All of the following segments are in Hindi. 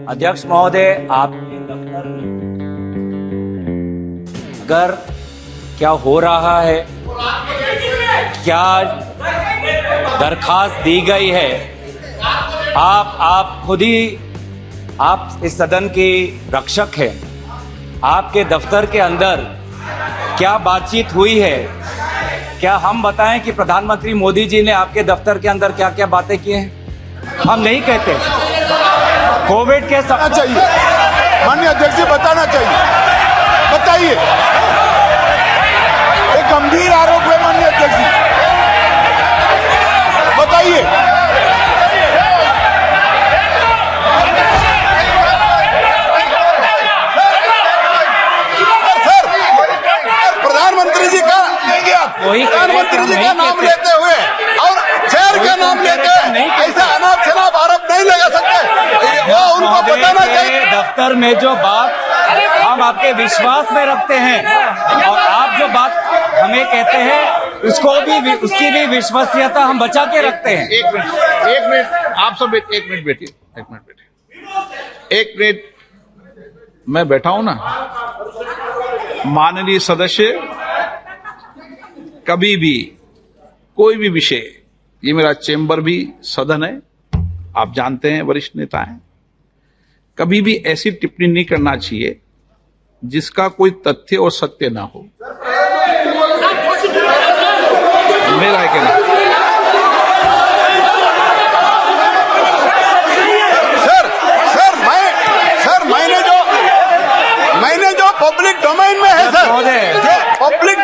अध्यक्ष महोदय, आप अगर क्या हो रहा है, क्या दरखास्त दी गई है, आप खुद ही आप इस सदन के रक्षक हैं। आपके दफ्तर के अंदर क्या बातचीत हुई है? क्या हम बताएं कि प्रधानमंत्री मोदी जी ने आपके दफ्तर के अंदर क्या क्या बातें की हैं? हम नहीं कहते। कोविड के समय चाहिए, माननीय अध्यक्ष जी बताना चाहिए, बताइए। एक गंभीर आरोप है माननीय अध्यक्ष जी, बताइए। सर, प्रधानमंत्री जी का प्रधानमंत्री जी का नाम लेते हुए और चेयर का नाम लेते हुए ऐसा अनाप शनाप आरोप नहीं लगा सकते। वो उनको बताना चाहिए। दफ्तर में जो बात हम आपके विश्वास में रखते हैं और आप जो बात हमें कहते हैं उसकी भी विश्वसनीयता हम बचा के रखते हैं। एक मिनट आप सब एक मिनट बैठिए, एक मिनट मैं बैठा हूं ना। माननीय सदस्य, कभी भी कोई भी विषय, ये मेरा चेंबर भी सदन है, आप जानते हैं, वरिष्ठ नेता हैं, कभी भी ऐसी टिप्पणी नहीं करना चाहिए जिसका कोई तथ्य और सत्य ना हो। मेरा कहना मैंने जो पब्लिक डोमेन में है सर, जो पब्लिक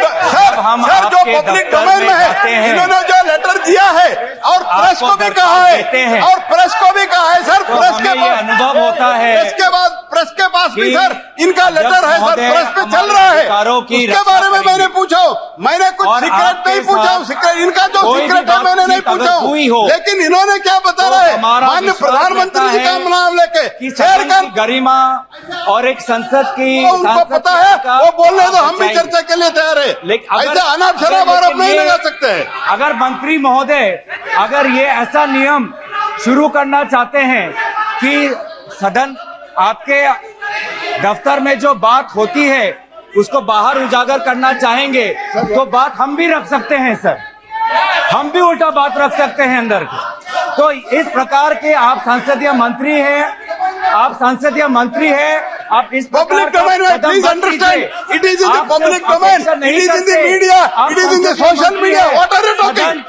डोमेन में है, इन्होंने जो लेटर दिया है और प्रेस को भी कहा है, और प्रेस को भी कहा है सर, प्रेस के पास अनुभव होता है, प्रेस के पास भी सर इनका लेटर है सर, प्रेस पे चल रहा है। उसके बारे में मैंने पूछा, मैंने कुछ सीक्रेट नहीं पूछा, इनका जो सीक्रेट है मैंने नहीं पूछा, लेकिन इन्होंने क्या बता रहा है माननीय प्रधानमंत्री जी का नाम लेके शेयर कर गरिमा और एक संसद की उनको पता है, वो बोलने तो हम भी चर्चा के लिए तैयार है, लेकिन ऐसा अनाप शनाप आरोप नहीं लगा सकते हैं। अगर मंत्री महोदय अगर ये ऐसा नियम शुरू करना चाहते हैं कि सदन आपके दफ्तर में जो बात होती है उसको बाहर उजागर करना चाहेंगे तो बात हम भी रख सकते हैं सर, हम भी उल्टा बात रख सकते हैं अंदर की। तो इस प्रकार के आप संसदीय मंत्री हैं, आप इस पब्लिक डोमेन में please understand, it is in the public domain, it is in the media, it is in the social media, what are you talking?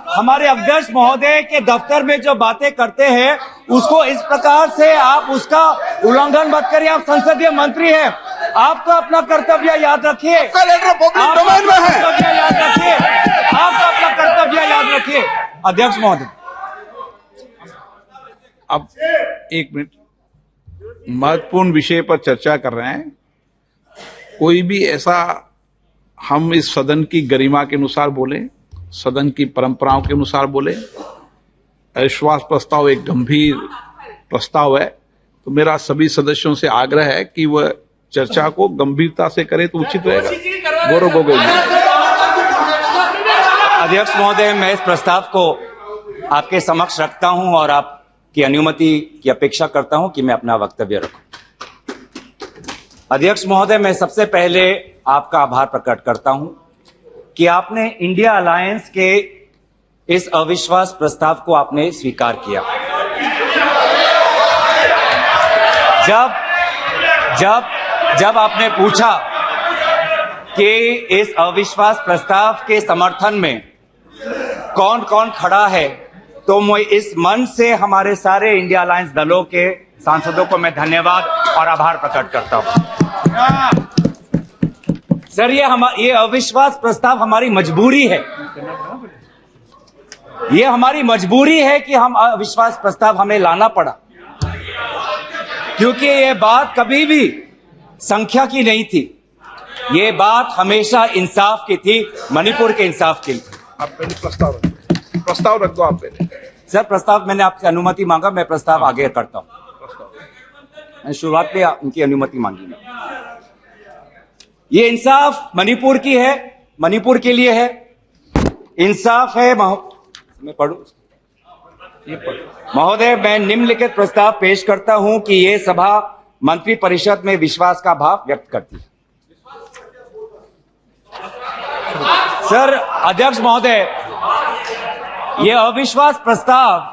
हमारे अध्यक्ष महोदय के दफ्तर में जो बातें करते हैं उसको इस प्रकार से आप उसका उल्लंघन मत करिए। आप संसदीय मंत्री हैं, आपको अपना कर्तव्य याद रखिए, आपका लेटर पब्लिक डोमेन में है, कर्तव्य याद रखिए, आपका अपना कर्तव्य याद रखिए। अध्यक्ष महोदय, अब एक मिनट, महत्वपूर्ण विषय पर चर्चा कर रहे हैं। कोई भी ऐसा, हम इस सदन की गरिमा के अनुसार बोले, सदन की परंपराओं के अनुसार बोले। अविश्वास प्रस्ताव एक गंभीर प्रस्ताव है, तो मेरा सभी सदस्यों से आग्रह है कि वह चर्चा को गंभीरता से करे तो उचित रहेगा। गौरव गोगोई। अध्यक्ष महोदय, मैं इस प्रस्ताव को आपके समक्ष रखता हूं और आपकी अनुमति की अपेक्षा करता हूं कि मैं अपना वक्तव्य रखूं। अध्यक्ष महोदय, मैं सबसे पहले आपका आभार प्रकट करता हूं कि आपने इंडिया अलायंस के इस अविश्वास प्रस्ताव को आपने स्वीकार किया। जब आपने पूछा कि इस अविश्वास प्रस्ताव के समर्थन में कौन कौन खड़ा है, तो मैं इस मंच से हमारे सारे इंडिया अलायंस दलों के सांसदों को मैं धन्यवाद और आभार प्रकट करता हूं। सर, ये अविश्वास प्रस्ताव हमारी मजबूरी है, ये हमारी मजबूरी है कि हम अविश्वास प्रस्ताव हमें लाना पड़ा, क्योंकि ये बात कभी भी संख्या की नहीं थी, ये बात हमेशा इंसाफ की थी, मणिपुर के इंसाफ की। आप पहले प्रस्ताव रख दो। आप पहले सर, प्रस्ताव मैंने आपकी अनुमति मांगा, मैं प्रस्ताव आगे करता हूं। मैं शुरुआत में उनकी अनुमति मांगी। ये इंसाफ मणिपुर की है, मणिपुर के लिए है, इंसाफ है। मैं पढ़ू, महोदय, मैं निम्नलिखित प्रस्ताव पेश करता हूं कि ये सभा मंत्री परिषद में विश्वास का भाव व्यक्त करती है। सर अध्यक्ष महोदय, ये अविश्वास प्रस्ताव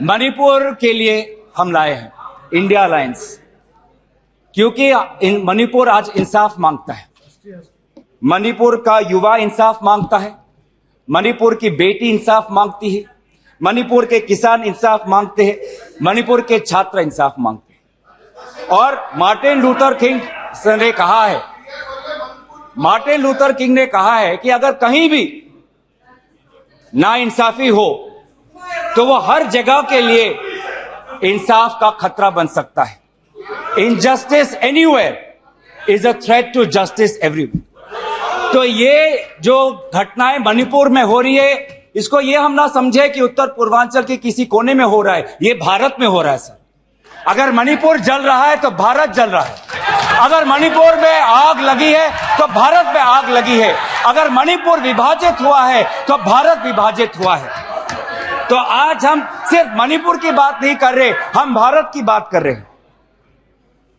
मणिपुर के लिए हम लाए हैं, इंडिया अलायंस, क्योंकि मणिपुर आज इंसाफ मांगता है। मणिपुर का युवा इंसाफ मांगता है, मणिपुर की बेटी इंसाफ मांगती है, मणिपुर के किसान इंसाफ मांगते हैं, मणिपुर के छात्र इंसाफ मांगते हैं। और मार्टिन लूथर किंग ने कहा है कि अगर कहीं भी नाइंसाफी हो तो वो हर जगह के लिए इंसाफ का खतरा बन सकता है। Injustice anywhere is a threat to justice everywhere. तो ये जो घटनाएं मणिपुर में हो रही है, इसको ये हम ना समझे कि उत्तर पूर्वांचल के किसी कोने में हो रहा है, ये भारत में हो रहा है। सर, अगर मणिपुर जल रहा है तो भारत जल रहा है, अगर मणिपुर में आग लगी है तो भारत में आग लगी है, अगर मणिपुर विभाजित हुआ है तो भारत विभाजित हुआ है। तो आज हम सिर्फ मणिपुर की बात नहीं कर रहे, हम भारत की बात कर रहे हैं।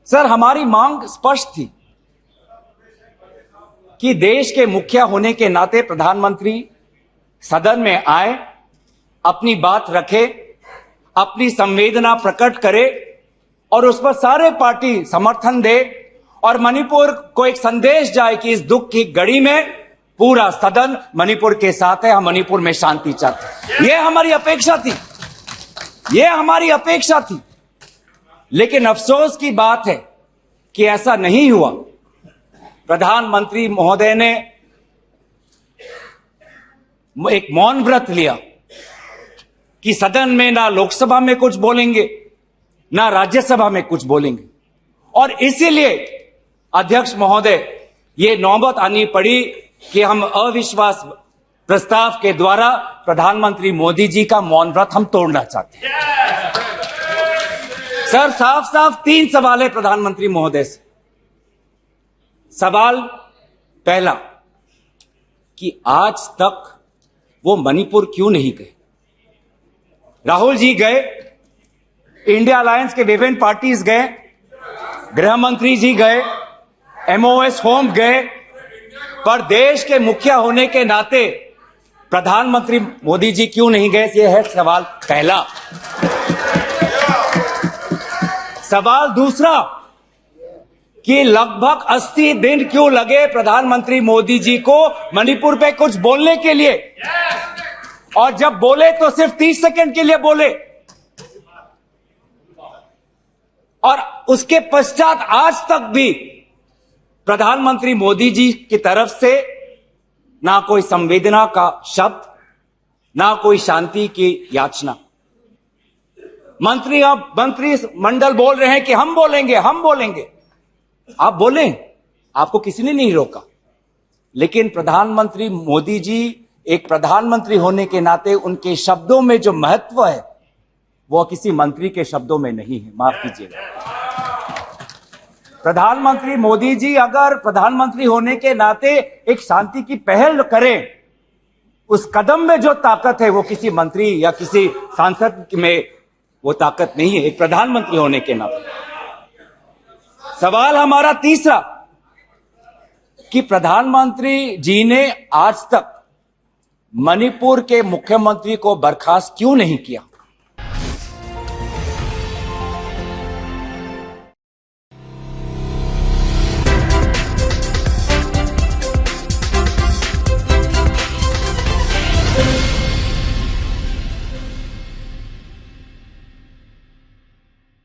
सर, हमारी मांग स्पष्ट थी कि देश के मुखिया होने के नाते प्रधानमंत्री सदन में आए, अपनी बात रखे, अपनी संवेदना प्रकट करे और उस पर सारे पार्टी समर्थन दे और मणिपुर को एक संदेश जाए कि इस दुख की घड़ी में पूरा सदन मणिपुर के साथ है, हम मणिपुर में शांति चाहते हैं। यह हमारी अपेक्षा थी, लेकिन अफसोस की बात है कि ऐसा नहीं हुआ। प्रधानमंत्री महोदय ने एक मौन व्रत लिया कि सदन में ना लोकसभा में कुछ बोलेंगे, ना राज्यसभा में कुछ बोलेंगे, और इसीलिए अध्यक्ष महोदय ये नौबत आनी पड़ी कि हम अविश्वास प्रस्ताव के द्वारा प्रधानमंत्री मोदी जी का मौन व्रत हम तोड़ना चाहते हैं। सर, साफ साफ 3 सवाल है प्रधानमंत्री महोदय से। सवाल पहला कि आज तक वो मणिपुर क्यों नहीं गए? राहुल जी गए, इंडिया अलायंस के विभिन्न पार्टीज गए, गृह मंत्री जी गए, एमओएस होम गए, पर देश के मुखिया होने के नाते प्रधानमंत्री मोदी जी क्यों नहीं गए? ये है सवाल पहला। सवाल दूसरा कि लगभग 80 दिन क्यों लगे प्रधानमंत्री मोदी जी को मणिपुर पे कुछ बोलने के लिए, और जब बोले तो सिर्फ 30 सेकंड के लिए बोले, और उसके पश्चात आज तक भी प्रधानमंत्री मोदी जी की तरफ से ना कोई संवेदना का शब्द, ना कोई शांति की याचना। मंत्री मंडल बोल रहे हैं कि हम बोलेंगे। आप बोलें, आपको किसी ने नहीं रोका, लेकिन प्रधानमंत्री मोदी जी एक प्रधानमंत्री होने के नाते उनके शब्दों में जो महत्व है वो किसी मंत्री के शब्दों में नहीं है। माफ कीजिएगा, प्रधानमंत्री मोदी जी अगर प्रधानमंत्री होने के नाते एक शांति की पहल करें, उस कदम में जो ताकत है वो किसी मंत्री या किसी सांसद में वो ताकत नहीं है, एक प्रधानमंत्री होने के नाते। सवाल हमारा तीसरा कि प्रधानमंत्री जी ने आज तक मणिपुर के मुख्यमंत्री को बर्खास्त क्यों नहीं किया?